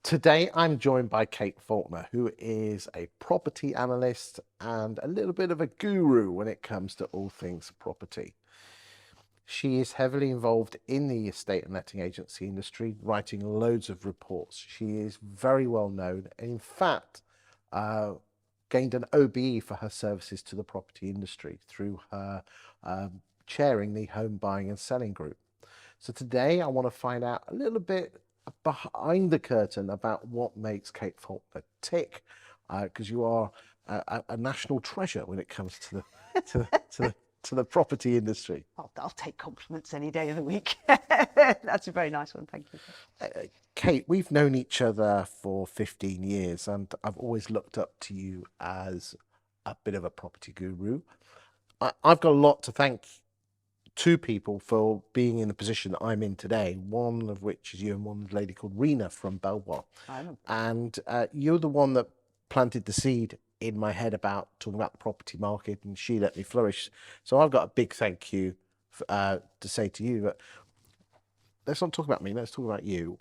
Today, I'm joined by Kate Faulkner, who is a property analyst and a little bit of a guru when it comes to all things property. She is heavily involved in the estate and letting agency industry, writing loads of reports. She is very well known and, in fact, gained an OBE for her services to the property industry through her chairing the home buying and selling group. So today, I want to find out a little bit behind the curtain about what makes Kate Faulkner tick, because you are a national treasure when it comes to the property industry. I'll take compliments any day of the week. That's a very nice one, thank you. Kate, we've known each other for 15 years and I've always looked up to you as a bit of a property guru. I've got a lot to thank two people for being in the position that I'm in today, one of which is you and one lady called Rena from Belvoir. And you're the one that planted the seed in my head about talking about the property market, and she let me flourish. So I've got a big thank you to say to you. But let's not talk about me, let's talk about you.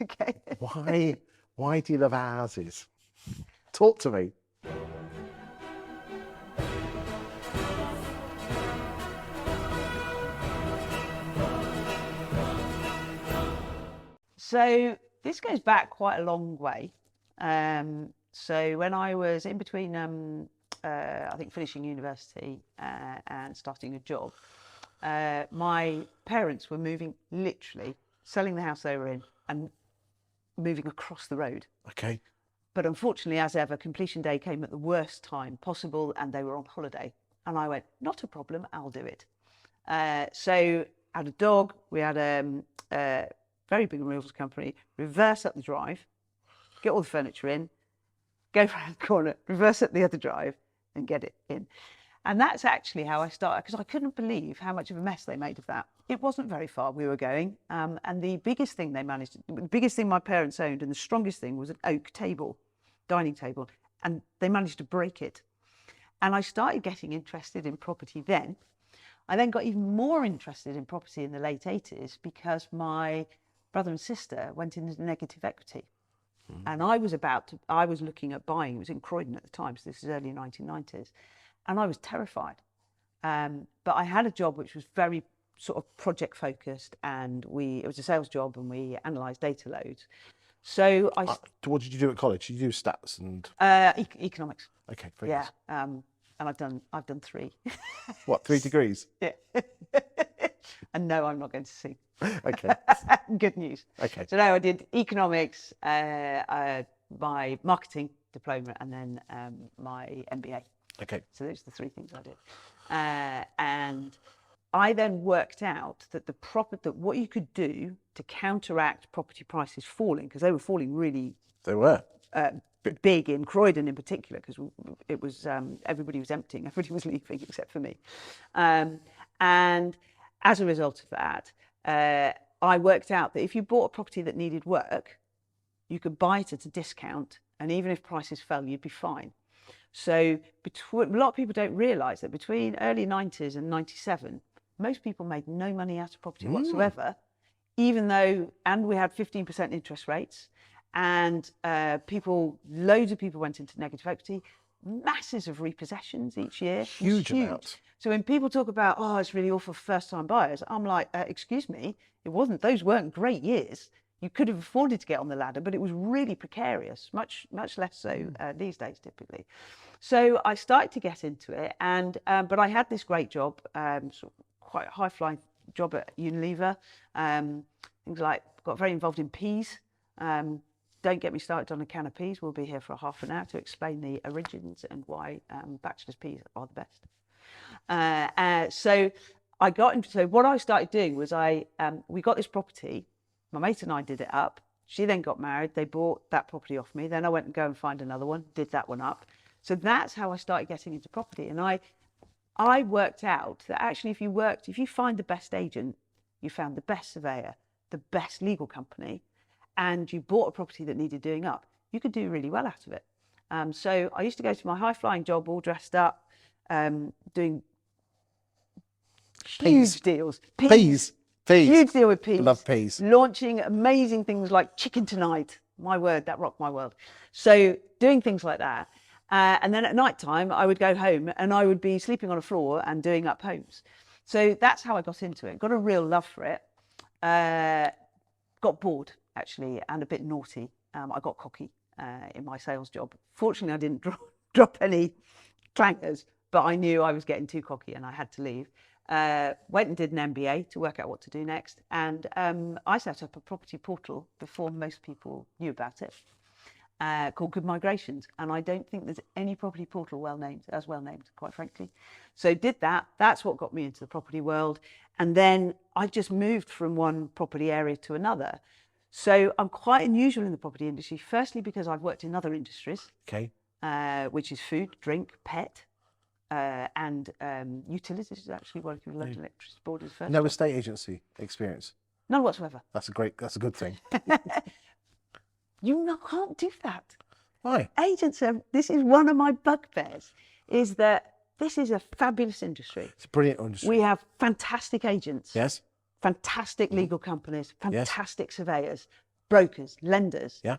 Okay. Why do you love houses? Talk to me. So this goes back quite a long way. So when I was in between, I think finishing university and starting a job, my parents were literally selling the house they were in and moving across the road. Okay. But unfortunately, as ever, completion day came at the worst time possible and they were on holiday. And I went, not a problem, I'll do it. So I had a dog, we had a very big removals company, reverse up the drive, get all the furniture in, go around the corner, reverse up the other drive and get it in. And that's actually how I started, because I couldn't believe how much of a mess they made of that. It wasn't very far we were going. And the biggest thing the biggest thing my parents owned and the strongest thing was an oak table, dining table, and they managed to break it. And I started getting interested in property then. I then got even more interested in property in the late 80s because my brother and sister went into negative equity. And I was looking at buying, it was in Croydon at the time, so this is early 1990s, and I was terrified. But I had a job which was very sort of project focused, and it was a sales job and we analysed data loads. So what did you do at college? Did you do stats and economics? Okay, very yeah. And I've done 3. What, 3 degrees? Yeah. And no, I'm not going to sing. Okay. Good news. Okay. So now I did economics, my marketing diploma, and then my MBA. Okay. So those are the 3 things I did. And I then worked out that what you could do to counteract property prices falling, because they were falling really. They were. Big in Croydon in particular, because it was everybody was emptying, everybody was leaving except for me. And as a result of that, I worked out that if you bought a property that needed work, you could buy it at a discount, and even if prices fell, you'd be fine. So a lot of people don't realise that between early 90s and 97, most people made no money out of property whatsoever, and we had 15% interest rates, and loads of people went into negative equity, masses of repossessions each year. Huge amount. So when people talk about, oh, it's really awful for first-time buyers, I'm like, excuse me, those weren't great years. You could have afforded to get on the ladder, but it was really precarious, much less so these days, typically. So I started to get into it, but I had this great job, sort of quite a high-flying job at Unilever. Things like, got very involved in peas. Don't get me started on a can of peas. We'll be here for half an hour to explain the origins and why bachelor's peas are the best. So what I started doing was we got this property. My mate and I did it up. She then got married. They bought that property off me. Then I went and go and find another one, did that one up. So that's how I started getting into property. And I worked out that actually if you find the best agent, you found the best surveyor, the best legal company, and you bought a property that needed doing up, you could do really well out of it. So I used to go to my high-flying job all dressed up, doing huge deals. Peas. Huge deal with peas. Love peas. Launching amazing things like Chicken Tonight. my word, that rocked my world. So doing things like that. And then at night time, I would go home and I would be sleeping on a floor and doing up homes. So that's how I got into it. Got a real love for it. Got bored, actually, and a bit naughty. I got cocky in my sales job. Fortunately, I didn't drop any clangers, but I knew I was getting too cocky and I had to leave. Went and did an MBA to work out what to do next. And I set up a property portal before most people knew about it, called Good Migrations. And I don't think there's any property portal as well named, quite frankly. So did that. That's what got me into the property world. And then I just moved from one property area to another. So I'm quite unusual in the property industry, firstly, because I've worked in other industries, Okay. which is food, drink, pet, and utilities. Is actually working with local electricity board as first. No estate agency experience. None whatsoever. That's a good thing. You can't do that. Why? Agents this is one of my bugbears, is that this is a fabulous industry. It's a brilliant industry. We have fantastic agents. Yes. Fantastic legal companies, fantastic surveyors, brokers, lenders. Yeah.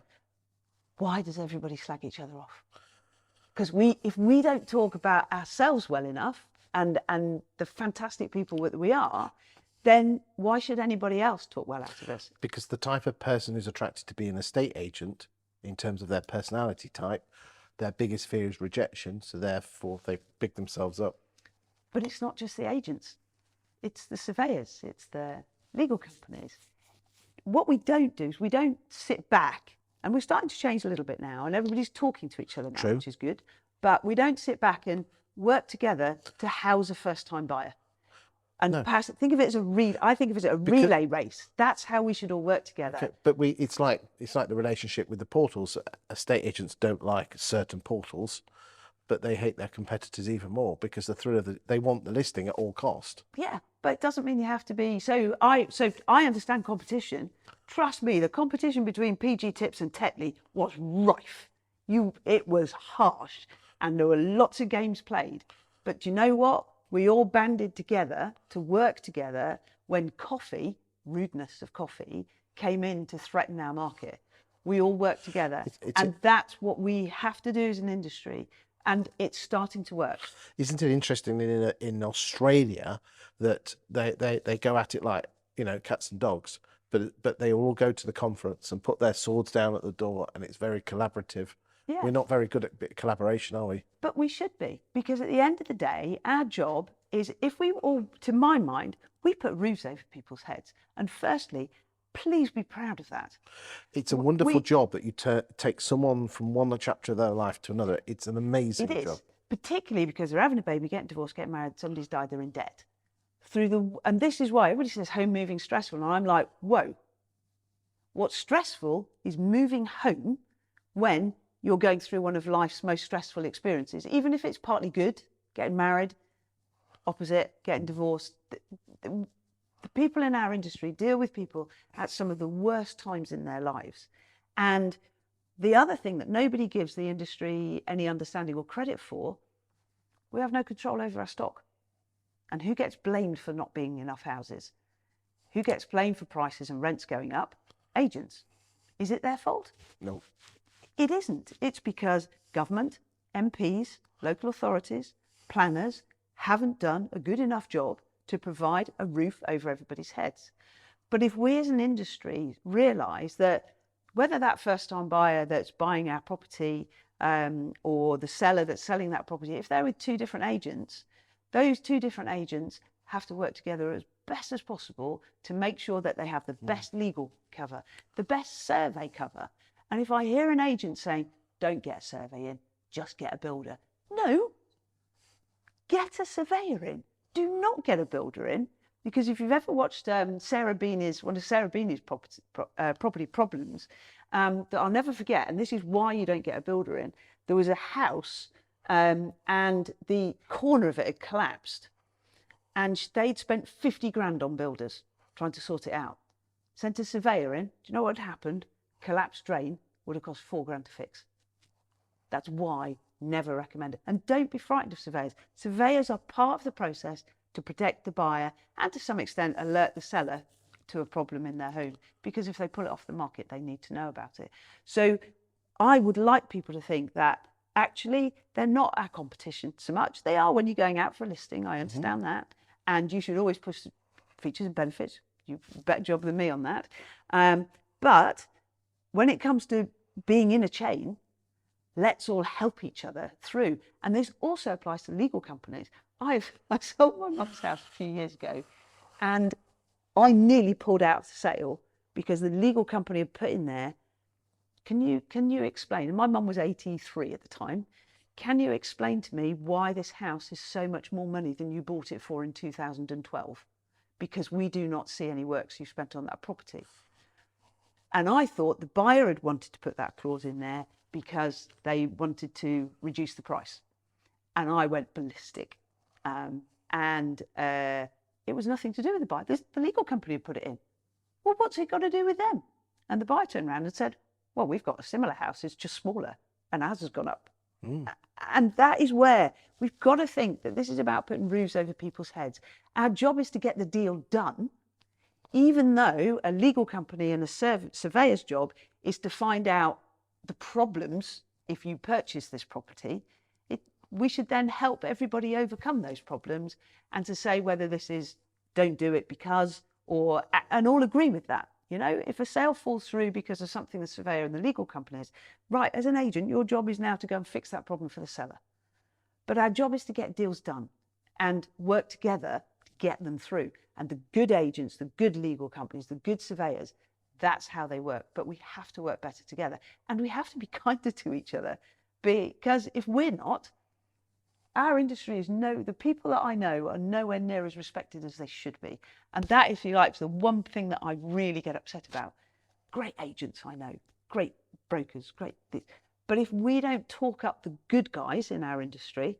Why does everybody slag each other off? Because if we don't talk about ourselves well enough and the fantastic people that we are, then why should anybody else talk well out of us? Because the type of person who's attracted to be an estate agent, in terms of their personality type, their biggest fear is rejection. So therefore, they pick themselves up. But it's not just the agents. It's the surveyors. It's the legal companies. What we don't do is we don't sit back, and we're starting to change a little bit now, and everybody's talking to each other now, True. which is good. But we don't sit back and work together to house a first-time buyer. And perhaps think of it as I think of it as a relay race. That's how we should all work together. Okay, but it's like the relationship with the portals. Estate agents don't like certain portals, but they hate their competitors even more because the thrill of they want the listing at all cost. Yeah, but it doesn't mean you have to be. So I understand competition. Trust me, the competition between PG Tips and Tetley was rife. It was harsh, and there were lots of games played. But do you know what? We all banded together to work together when coffee, rudeness of coffee, came in to threaten our market. We all worked together, and that's what we have to do as an industry. And it's starting to work. Isn't it interesting in Australia that they go at it like, cats and dogs, but they all go to the conference and put their swords down at the door, and it's very collaborative. Yeah. We're not very good at collaboration, are we? But we should be, because at the end of the day, our job is, if we all, to my mind, we put roofs over people's heads. And firstly, please be proud of that. It's a wonderful job that you take someone from one chapter of their life to another. It's an amazing job. It is, particularly because they're having a baby, getting divorced, getting married, somebody's died, they're in debt. And this is why everybody says home moving stressful. And I'm like, whoa. What's stressful is moving home when you're going through one of life's most stressful experiences, even if it's partly good, getting married, opposite, getting divorced. The people in our industry deal with people at some of the worst times in their lives. And the other thing that nobody gives the industry any understanding or credit for, we have no control over our stock. And who gets blamed for not being enough houses? Who gets blamed for prices and rents going up? Agents. Is it their fault? No. It isn't. It's because government, MPs, local authorities, planners haven't done a good enough job to provide a roof over everybody's heads. But if we as an industry realise that whether that first-time buyer that's buying our property or the seller that's selling that property, if they're with two different agents, those two different agents have to work together as best as possible to make sure that they have the best legal cover, the best survey cover. And if I hear an agent saying, don't get a survey in, just get a builder. No, get a surveyor in. Do not get a builder in, because if you've ever watched one of Sarah Beanie's property problems that I'll never forget, and this is why you don't get a builder in, there was a house and the corner of it had collapsed, and they'd spent 50 grand on builders trying to sort it out. Sent a surveyor in. Do you know what had happened? Collapsed drain would have cost 4 grand to fix. That's why never recommend it. And don't be frightened of surveyors. Surveyors are part of the process to protect the buyer and to some extent alert the seller to a problem in their home, because if they pull it off the market, they need to know about it. So I would like people to think that actually they're not our competition so much. They are when you're going out for a listing, I understand that. And you should always push the features and benefits. You've a better job than me on that. But when it comes to being in a chain, let's all help each other through. And this also applies to legal companies. I sold my mum's house a few years ago, and I nearly pulled out the sale because the legal company had put in there, can you explain? And my mum was 83 at the time. Can you explain to me why this house is so much more money than you bought it for in 2012? Because we do not see any works you spent on that property. And I thought the buyer had wanted to put that clause in there because they wanted to reduce the price. And I went ballistic. It was nothing to do with the buyer. The legal company had put it in. Well, what's it got to do with them? And the buyer turned around and said, well, we've got a similar house, it's just smaller, and ours has gone up. And that is where we've got to think that this is about putting roofs over people's heads. Our job is to get the deal done, even though a legal company and a surveyor's job is to find out the problems if you purchase this property. We should then help everybody overcome those problems, and to say whether this is don't do it because, or, and all agree with that. You know, if a sale falls through because of something the surveyor and the legal company is, right, as an agent, your job is now to go and fix that problem for the seller. But our job is to get deals done and work together to get them through. And the good agents, the good legal companies, the good surveyors, that's how they work. But we have to work better together, and we have to be kinder to each other, because if we're not, our industry is the people that I know are nowhere near as respected as they should be. And that, if you like, is the one thing that I really get upset about. Great agents I know, great brokers, great this. But if we don't talk up the good guys in our industry,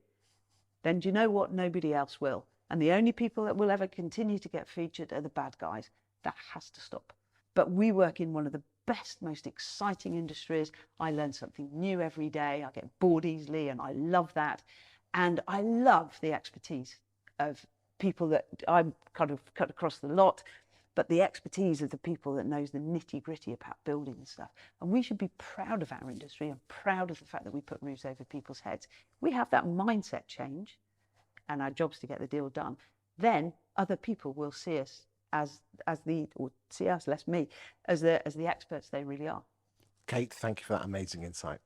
then do you know what? Nobody else will. And the only people that will ever continue to get featured are the bad guys. That has to stop. But we work in one of the best, most exciting industries. I learn something new every day. I get bored easily, and I love that. And I love the expertise of people that I'm kind of cut across the lot, but the expertise of the people that knows the nitty gritty about building and stuff. And we should be proud of our industry and proud of the fact that we put roofs over people's heads. We have that mindset change, and our job's to get the deal done. Then other people will see us see us, less me, as the experts they really are. Kate, thank you for that amazing insight.